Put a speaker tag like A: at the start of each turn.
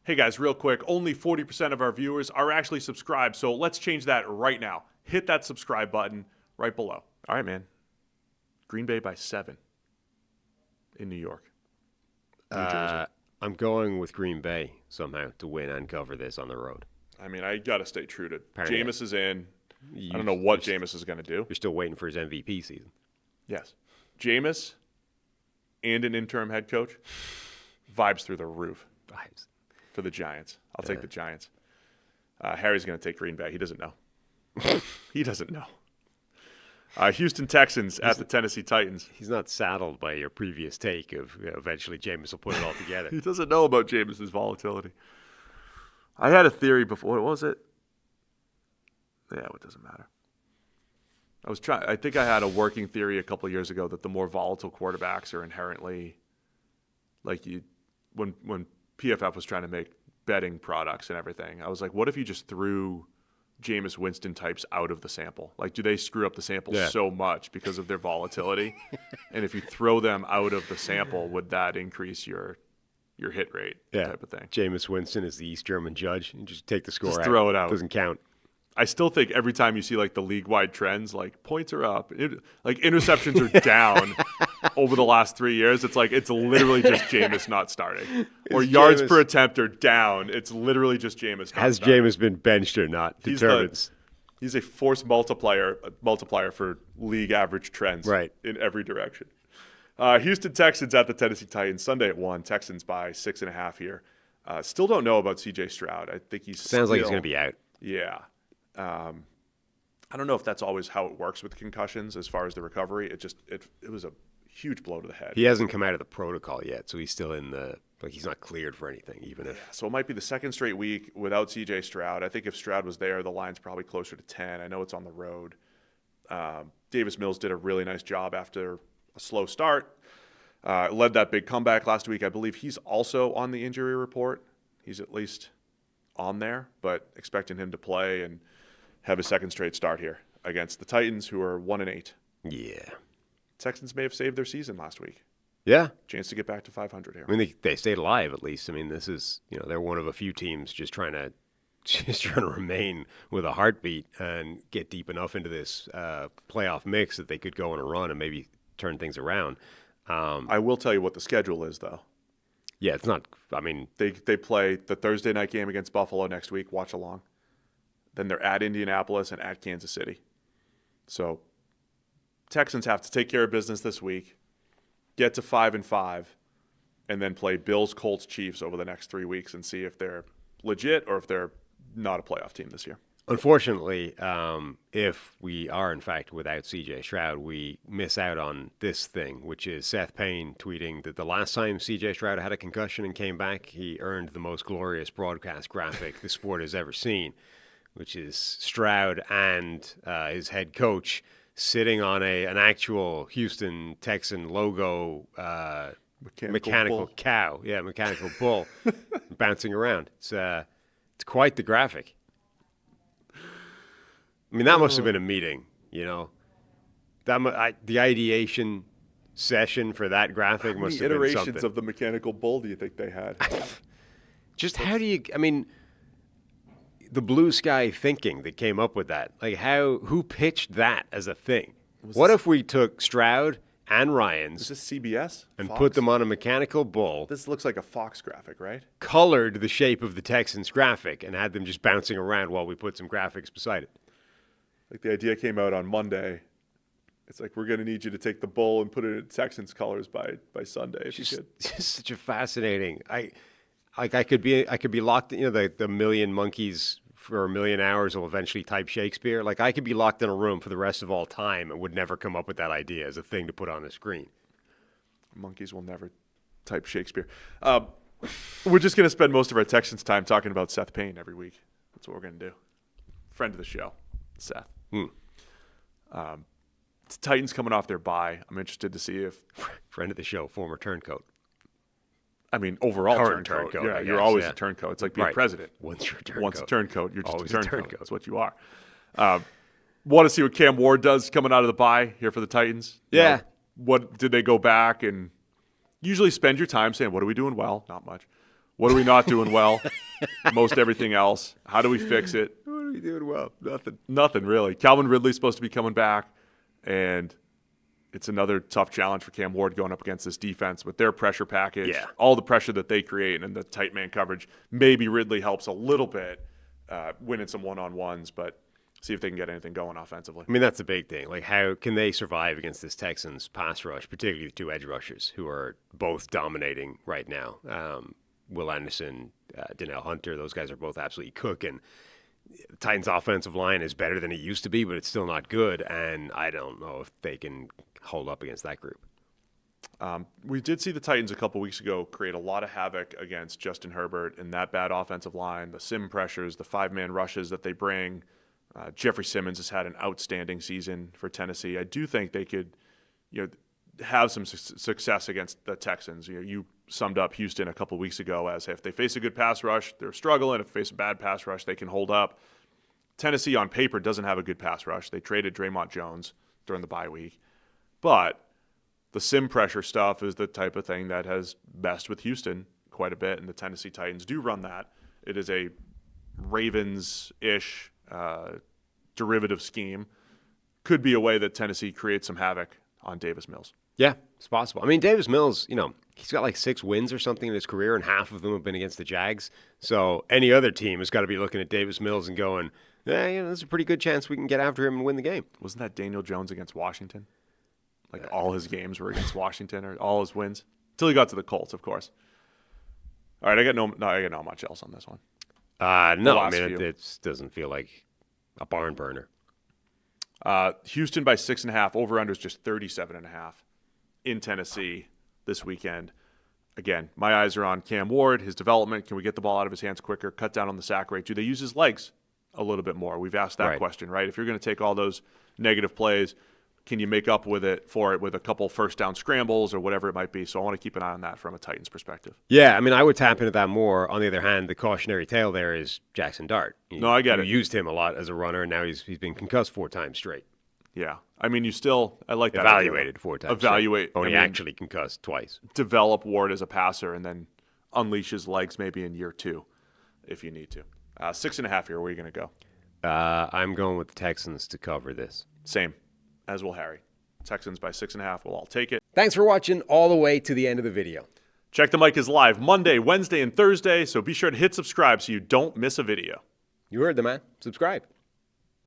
A: Hey guys, real quick, only 40% of our viewers are actually subscribed, so let's change that right now. Hit that subscribe button right below. All right, man. Green Bay by 7 in New York. New Jersey.
B: I'm going with Green Bay somehow to win and cover this on the road.
A: I mean, I got to stay true to
B: Apparently,
A: Jameis is in. I don't know what Jameis is going to do.
B: You're still waiting for his MVP season.
A: Yes. Jameis and an interim head coach, vibes through the roof.
B: Vibes.
A: For the Giants. I'll take the Giants. Harry's going to take Green Bay. He doesn't know. He doesn't know. Houston Texans at the Tennessee Titans.
B: He's not saddled by your previous take of eventually Jameis will put it all together.
A: He doesn't know about Jameis's volatility. I had a theory before. What was it? Yeah, it doesn't matter. I think I had a working theory a couple of years ago that the more volatile quarterbacks are inherently when PFF was trying to make betting products and everything. I was like, what if you just threw Jameis Winston types out of the sample? Like, do they screw up the sample so much because of their volatility? And if you throw them out of the sample, would that increase your hit rate type of thing?
B: Jameis Winston is the East German judge. You just take the score out.
A: Just throw it out.
B: Doesn't count.
A: I still think every time you see like the league-wide trends, like points are up, like interceptions are down over the last 3 years. It's like it's literally just Jameis not starting. Or yards per attempt are down. It's literally just Jameis not
B: Has
A: starting.
B: Jameis been benched or not determines.
A: He's a force multiplier for league average trends in every direction. Houston Texans at the Tennessee Titans, Sunday at 1. Texans by 6.5 here. Still don't know about C.J. Stroud. I think
B: Sounds like he's going to be out.
A: Yeah. I don't know if that's always how it works with concussions as far as the recovery. It was a huge blow to the head.
B: He hasn't come out of the protocol yet, so he's still in he's not cleared for anything, even if.
A: So it might be the second straight week without C.J. Stroud. I think if Stroud was there, the line's probably closer to 10. I know it's on the road. Davis Mills did a really nice job after a slow start. Led that big comeback last week. I believe he's also on the injury report. He's at least on there, but expecting him to play and have a second straight start here against the Titans, who are 1-8.
B: Yeah.
A: Texans may have saved their season last week.
B: Yeah.
A: Chance to get back to 500 here.
B: I mean, they stayed alive at least. I mean, this is, they're one of a few teams just trying to remain with a heartbeat and get deep enough into this playoff mix that they could go on a run and maybe turn things around.
A: I will tell you what the schedule is, though.
B: Yeah, it's not, I mean.
A: They play the Thursday night game against Buffalo next week, watch along. Then they're at Indianapolis and at Kansas City. So Texans have to take care of business this week, get to 5-5, and then play Bills, Colts, Chiefs over the next 3 weeks and see if they're legit or if they're not a playoff team this year.
B: Unfortunately, if we are, in fact, without C.J. Stroud, we miss out on this thing, which is Seth Payne tweeting that the last time C.J. Stroud had a concussion and came back, he earned the most glorious broadcast graphic the sport has ever seen, which is Stroud and his head coach sitting on an actual Houston Texan logo mechanical cow. Yeah, mechanical bull bouncing around. It's quite the graphic. I mean, that must have been a meeting, the ideation session for that graphic must have been something. How many iterations
A: of the mechanical bull do you think they had?
B: Just how do you, the blue sky thinking that came up with that. Like, who pitched that as a thing? What if we took Stroud and Ryans.
A: Is this CBS?
B: And
A: Fox?
B: put them on a mechanical bull.
A: This looks like a Fox graphic, right?
B: Colored the shape of the Texans graphic and had them just bouncing around while we put some graphics beside it.
A: Like the idea came out on Monday. It's like, we're going to need you to take the bull and put it in Texans colors by Sunday if you could.
B: It's such a fascinating. I could be locked. The million monkeys for a million hours will eventually type Shakespeare. Like, I could be locked in a room for the rest of all time and would never come up with that idea as a thing to put on the screen.
A: Monkeys will never type Shakespeare. We're just going to spend most of our Texans time talking about Seth Payne every week. That's what we're going to do. Friend of the show, Seth. Titans coming off their bye. I'm interested to see if...
B: Friend of the show, former turncoat.
A: I mean, overall
B: current
A: turncoat.
B: Yeah,
A: you're always a turncoat. It's like being president.
B: Once you're a turncoat.
A: Once a turncoat, you're just
B: always
A: a turncoat. That's what you are. Want to see what Cam Ward does coming out of the bye here for the Titans?
B: Yeah.
A: What did they go back and usually spend your time saying, what are we doing well? Not much. What are we not doing well? Most everything else. How do we fix it?
B: What are we doing well?
A: Nothing, really. Calvin Ridley's supposed to be coming back, and it's another tough challenge for Cam Ward going up against this defense with their pressure package.
B: Yeah.
A: All the pressure that they create and the tight man coverage. Maybe Ridley helps a little bit winning some one-on-ones, but see if they can get anything going offensively.
B: I mean, that's the big thing. Like, how can they survive against this Texans pass rush, particularly the two edge rushers who are both dominating right now? Will Anderson, Donnell Hunter, those guys are both absolutely cooking. The Titans' offensive line is better than it used to be, but it's still not good, and I don't know if they can hold up against that group.
A: We did see the Titans a couple weeks ago create a lot of havoc against Justin Herbert and that bad offensive line, the sim pressures, the five-man rushes that they bring. Jeffrey Simmons has had an outstanding season for Tennessee. I do think they could, have some success against the Texans. You summed up Houston a couple weeks ago as if they face a good pass rush, they're struggling. If they face a bad pass rush, they can hold up. Tennessee on paper doesn't have a good pass rush. They traded Draymond Jones during the bye week. But the sim pressure stuff is the type of thing that has messed with Houston quite a bit, and the Tennessee Titans do run that. It is a Ravens-ish derivative scheme. Could be a way that Tennessee creates some havoc on Davis Mills.
B: Yeah, it's possible. I mean, Davis Mills, he's got like 6 wins or something in his career, and half of them have been against the Jags. So any other team has got to be looking at Davis Mills and going, there's a pretty good chance we can get after him and win the game.
A: Wasn't that Daniel Jones against Washington? Like all his games were against Washington, or all his wins until he got to the Colts, of course. All right, I got not much else on this one.
B: No, I mean it doesn't feel like a barn burner.
A: Houston by 6.5. Over/under is just 37.5 in Tennessee this weekend. Again, my eyes are on Cam Ward, his development. Can we get the ball out of his hands quicker? Cut down on the sack rate. Do they use his legs a little bit more? We've asked that question, right? If you're going to take all those negative plays, can you make up with it with a couple first down scrambles or whatever it might be? So I want to keep an eye on that from a Titans perspective.
B: Yeah, I mean, I would tap into that more. On the other hand, the cautionary tale there is Jackson Dart.
A: I get it.
B: You used him a lot as a runner, and now he's been concussed 4 times straight.
A: Yeah. I mean, I like that.
B: Evaluated 4 times
A: Evaluate.
B: Straight. He actually concussed twice.
A: Develop Ward as a passer and then unleash his legs maybe in year 2 if you need to. 6.5 here. Where are you going to go?
B: I'm going with the Texans to cover this.
A: Same, as will Harry. Texans by 6.5. We'll all take it.
B: Thanks for watching all the way to the end of the video.
A: Check the Mic is live Monday, Wednesday, and Thursday, so be sure to hit subscribe so you don't miss a video.
B: You heard the man. Subscribe.